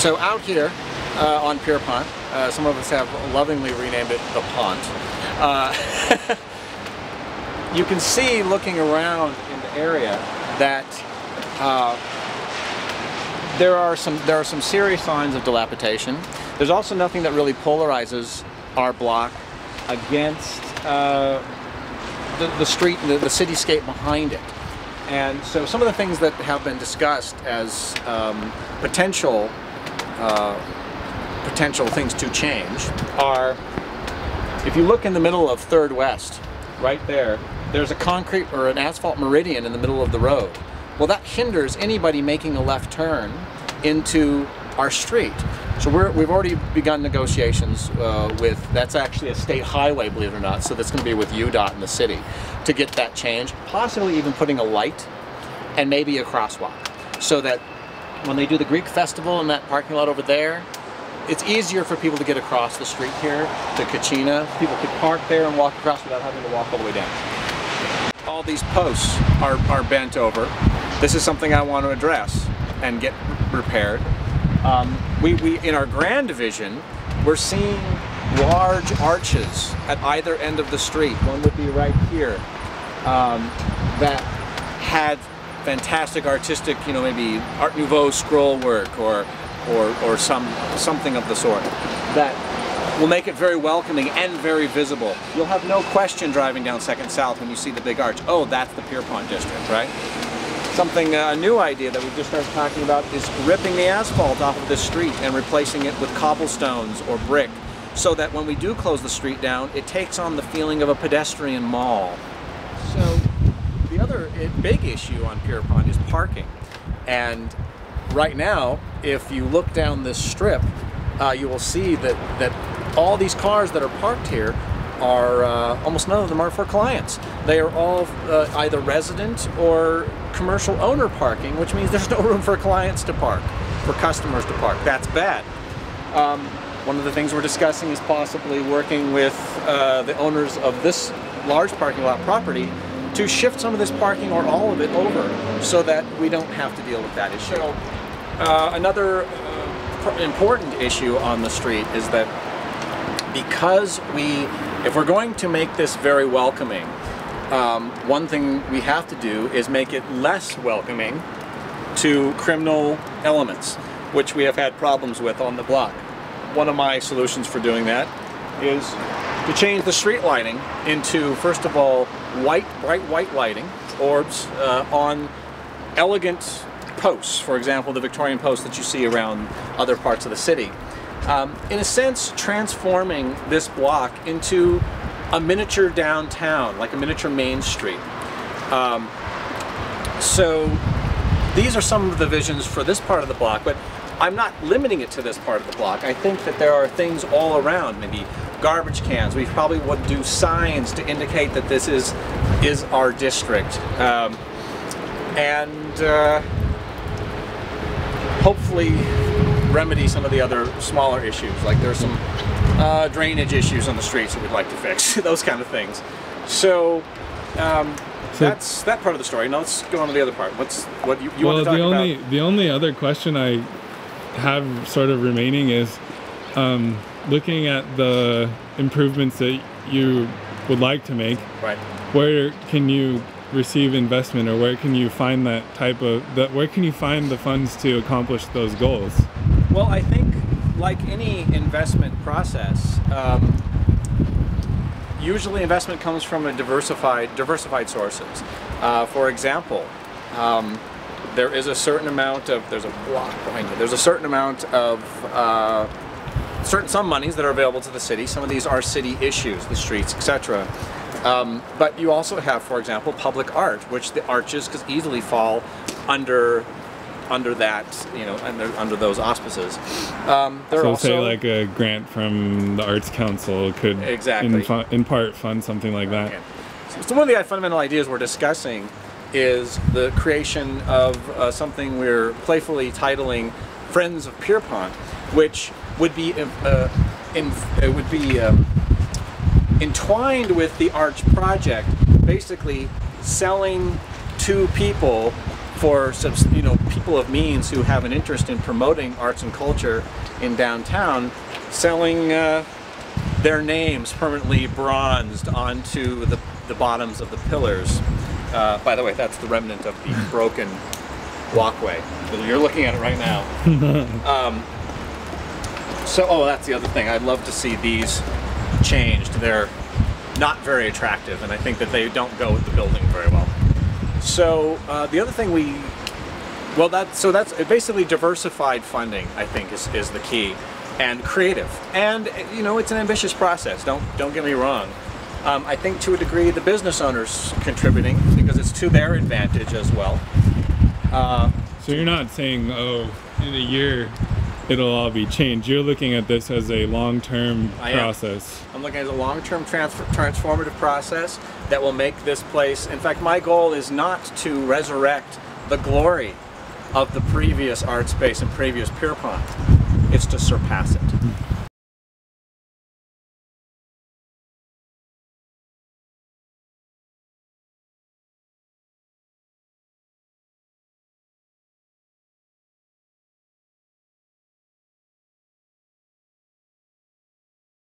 So out here on Pierpont, some of us have lovingly renamed it the Pont. You can see looking around in the area that there are some serious signs of dilapidation. There's also nothing that really polarizes our block against the street and the cityscape behind it. And so some of the things that have been discussed as potential things to change are, if you look in the middle of 3rd West, right there, there's a concrete or an asphalt meridian in the middle of the road. Well, that hinders anybody making a left turn into our street. So we've already begun negotiations with, that's actually a state highway, believe it or not, so that's going to be with UDOT in the city to get that changed, possibly even putting a light and maybe a crosswalk, so that when they do the Greek festival in that parking lot over there, it's easier for people to get across the street here to Kachina. People could park there and walk across without having to walk all the way down. All these posts are bent over. This is something I want to address and get repaired. We in our grand division, we're seeing large arches at either end of the street. One would be right here, that had fantastic artistic, you know, maybe Art Nouveau scroll work or something of the sort that will make it very welcoming and very visible. You'll have no question driving down 2nd South when you see the big arch. Oh, that's the Pierpont district, right? Something, a new idea that we've just started talking about is ripping the asphalt off of this street and replacing it with cobblestones or brick, so that when we do close the street down, it takes on the feeling of a pedestrian mall. So the other big issue on Pierpont is parking. And right now, if you look down this strip, you will see that all these cars that are parked here are, almost none of them are for clients. They are all either resident or commercial owner parking, which means there's no room for clients to park, for customers to park. That's bad. One of the things we're discussing is possibly working with the owners of this large parking lot property to shift some of this parking or all of it over so that we don't have to deal with that issue. So, another important issue on the street is that because if we're going to make this very welcoming, one thing we have to do is make it less welcoming to criminal elements, which we have had problems with on the block. One of my solutions for doing that is to change the street lighting into, first of all, bright white lighting orbs on elegant posts, for example, the Victorian posts that you see around other parts of the city. In a sense, transforming this block into a miniature downtown, like a miniature Main Street. So these are some of the visions for this part of the block, but I'm not limiting it to this part of the block. I think that there are things all around, maybe garbage cans. We probably would do signs to indicate that this is our district. Hopefully remedy some of the other smaller issues, like there's some drainage issues on the streets that we'd like to fix, those kind of things. So that's that part of the story. Now let's go on to the other part. What you want to talk about? The only other question I have sort of remaining is looking at the improvements that you would like to make. Right. Where can you receive investment, or where can you find where can you find the funds to accomplish those goals? Well, I think like any investment process, usually investment comes from a diversified sources. For example, there is a certain amount of, there's a block behind you, there's a certain amount of some monies that are available to the city. Some of these are city issues, the streets, etc. But you also have, for example, public art, which the arches could easily fall under that, you know, under those auspices. So say like a grant from the Arts Council could in part fund something like that. So one of the fundamental ideas we're discussing is the creation of something we're playfully titling Friends of Pierpont, which would be entwined with the Arch project, basically selling to people for people of means who have an interest in promoting arts and culture in downtown, selling their names permanently bronzed onto the bottoms of the pillars. By the way, that's the remnant of the broken walkway. You're looking at it right now. Oh, that's the other thing. I'd love to see these changed. They're not very attractive, and I think that they don't go with the building very well. So the other thing that's basically diversified funding, I think, is the key, and creative. And it's an ambitious process. Don't get me wrong. I think to a degree the business owners contributing because it's to their advantage as well. So you're not saying, oh, in a year it'll all be changed. You're looking at this as a long-term process. I'm looking at a long-term transformative process that will make this place. In fact, my goal is not to resurrect the glory of the previous art space and previous Pierpont. It's to surpass it.